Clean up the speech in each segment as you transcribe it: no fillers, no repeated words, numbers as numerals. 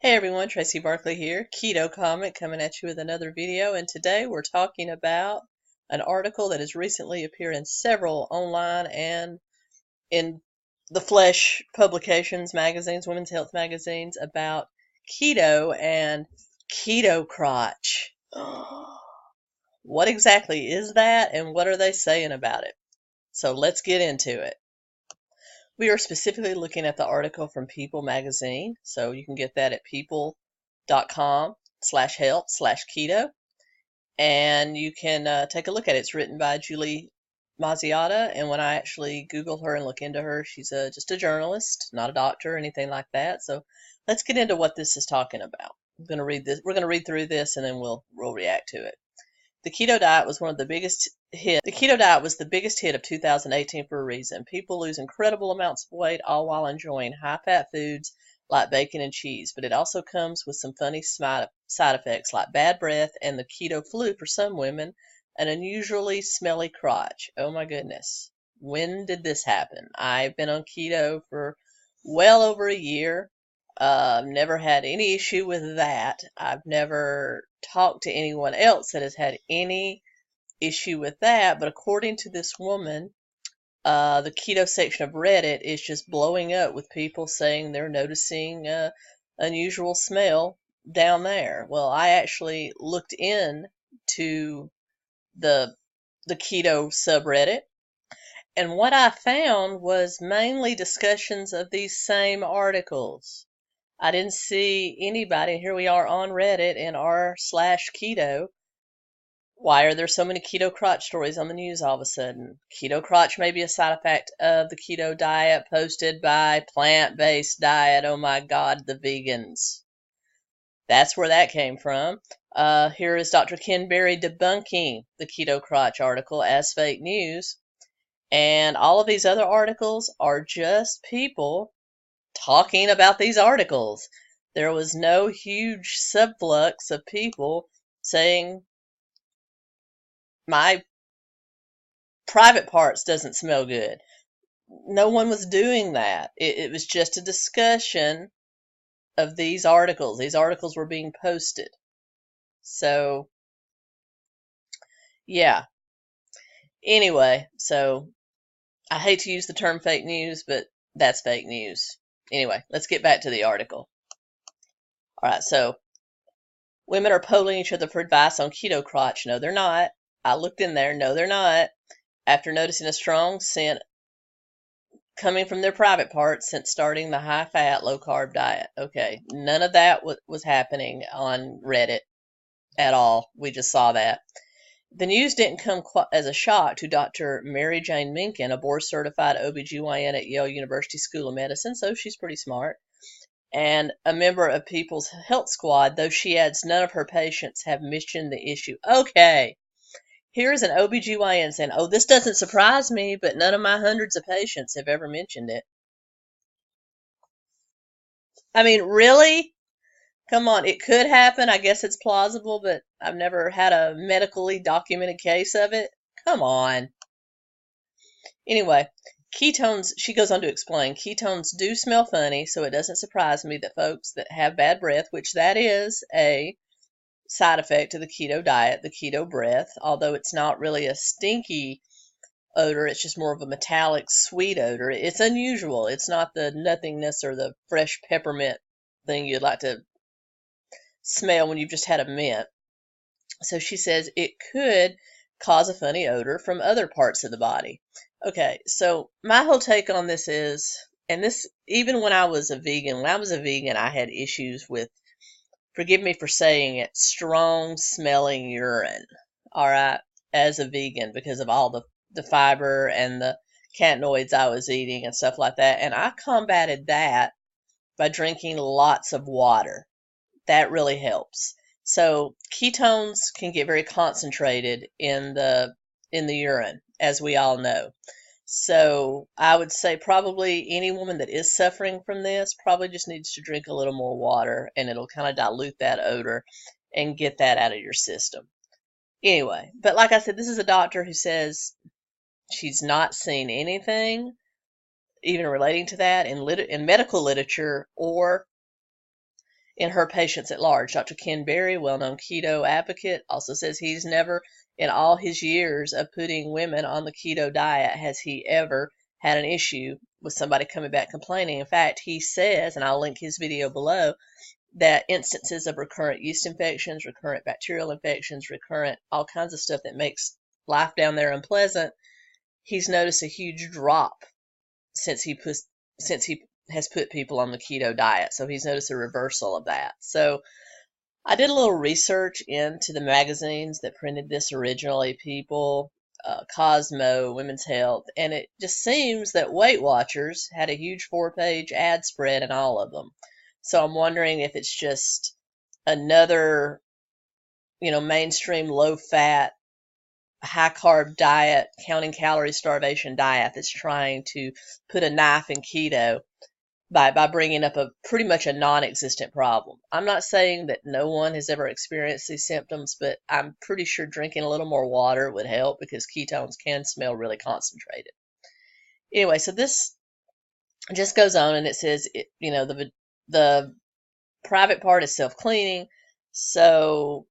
Hey everyone, Tracy Barkley here, Keto Comic coming at you with another video, and today we're talking about an article that has recently appeared in several online and in the flesh publications, magazines, women's health magazines about keto and keto crotch. What exactly is that and what are they saying about it? So let's get into it. We are specifically looking at the article from People magazine, so you can get that at people.com/health/keto, and you can take a look at it. It's written by Julie Mazziata, and when I actually Google her and look into her, she's just a journalist, not a doctor or anything like that. So let's get into what this is talking about. I'm going to read this. We're going to read through this, and then we'll react to it. The keto diet was the biggest hit of 2018 for a reason. People lose incredible amounts of weight all while enjoying high-fat foods like bacon and cheese, but it also comes with some funny side effects like bad breath and the keto flu for some women, an unusually smelly crotch. Oh my goodness. When did this happen? I've been on keto for well over a year. Never had any issue with that. I've never talked to anyone else that has had any issue with that, but according to this woman, the keto section of Reddit is just blowing up with people saying they're noticing unusual smell down there. Well, I actually looked into the keto subreddit, and what I found was mainly discussions of these same articles. I didn't see anybody. Here we are on Reddit in r/keto. Why are there so many keto crotch stories on the news all of a sudden? Keto crotch may be a side effect of the keto diet posted by plant-based diet. Oh my God, the vegans. That's where that came from. Here is Dr. Ken Berry debunking the keto crotch article as fake news. And all of these other articles are just people talking about these articles. There was no huge subflux of people saying my private parts doesn't smell good. No one was doing that. It was just a discussion of these articles. These articles were being posted. So, yeah. Anyway, so I hate to use the term fake news, but that's fake news. Anyway, let's get back to the article. All right, so women are polling each other for advice on keto crotch. No, they're not. I looked in there. No, they're not. After noticing a strong scent coming from their private parts since starting the high-fat, low-carb diet. Okay, none of that was happening on Reddit at all. We just saw that. The news didn't come as a shock to Dr. Mary Jane Minkin, a board-certified OBGYN at Yale University School of Medicine, so she's pretty smart, and a member of People's Health Squad, though she adds none of her patients have mentioned the issue. Okay, here's an OBGYN saying, oh, this doesn't surprise me, but none of my hundreds of patients have ever mentioned it. I mean, really? Come on, it could happen. I guess it's plausible, but I've never had a medically documented case of it. Come on. Anyway, ketones, she goes on to explain, ketones do smell funny, so it doesn't surprise me that folks that have bad breath, which that is a side effect of the keto diet, the keto breath, although it's not really a stinky odor, it's just more of a metallic sweet odor. It's unusual. It's not the nothingness or the fresh peppermint thing you'd like to smell when you've just had a mint. So she says it could cause a funny odor from other parts of the body. Okay, so my whole take on this is, and this, even when I was a vegan, I had issues with, forgive me for saying it, strong smelling urine, all right, as a vegan because of all the fiber and the cannabinoids I was eating and stuff like that. And I combated that by drinking lots of water. That really helps. So ketones can get very concentrated in the urine, as we all know. So I would say probably any woman that is suffering from this probably just needs to drink a little more water, and it'll kind of dilute that odor and get that out of your system. Anyway, but like I said, this is a doctor who says she's not seen anything even relating to that in medical literature or in her patients at large. Dr. Ken Berry, well-known keto advocate, also says he's never, in all his years of putting women on the keto diet, has he ever had an issue with somebody coming back complaining. In fact, he says, and I'll link his video below, that instances of recurrent yeast infections, recurrent bacterial infections, recurrent all kinds of stuff that makes life down there unpleasant, he's noticed a huge drop since he has put people on the keto diet. So he's noticed a reversal of that. So I did a little research into the magazines that printed this originally, People, Cosmo, Women's Health, and it just seems that Weight Watchers had a huge 4-page ad spread in all of them. So I'm wondering if it's just another, mainstream low-fat, high-carb diet, counting calorie starvation diet that's trying to put a knife in keto by bringing up pretty much a non-existent problem. I'm not saying that no one has ever experienced these symptoms, but I'm pretty sure drinking a little more water would help because ketones can smell really concentrated. Anyway, so this just goes on and it says, the private part is self-cleaning, so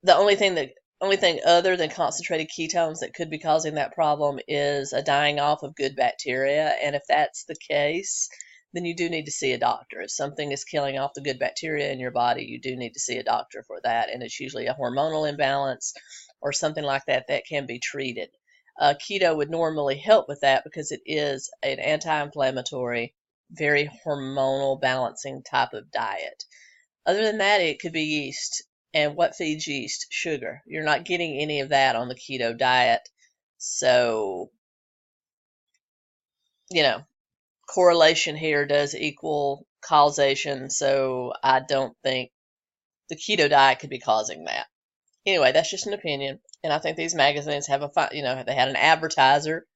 the only thing other than concentrated ketones that could be causing that problem is a dying off of good bacteria. And if that's the case, then you do need to see a doctor. If something is killing off the good bacteria in your body, you do need to see a doctor for that. And it's usually a hormonal imbalance or something like that that can be treated. Keto would normally help with that because it is an anti-inflammatory, very hormonal balancing type of diet. Other than that, it could be yeast. And what feeds yeast? Sugar. You're not getting any of that on the keto diet. So, correlation here does equal causation. So I don't think the keto diet could be causing that. Anyway, that's just an opinion. And I think these magazines have they had an advertiser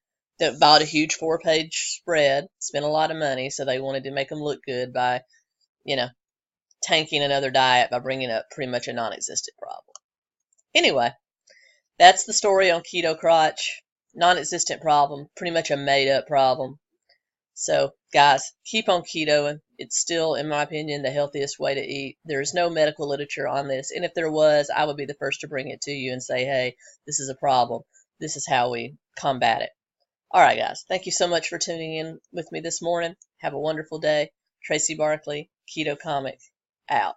that bought a huge 4-page spread, spent a lot of money, so they wanted to make them look good by, tanking another diet by bringing up pretty much a non-existent problem. Anyway, that's the story on Keto Crotch. Non-existent problem, pretty much a made-up problem. So, guys, keep on ketoing. It's still, in my opinion, the healthiest way to eat. There is no medical literature on this, and if there was, I would be the first to bring it to you and say, hey, this is a problem. This is how we combat it. All right, guys, thank you so much for tuning in with me this morning. Have a wonderful day. Tracy Barkley, Keto Comic, out.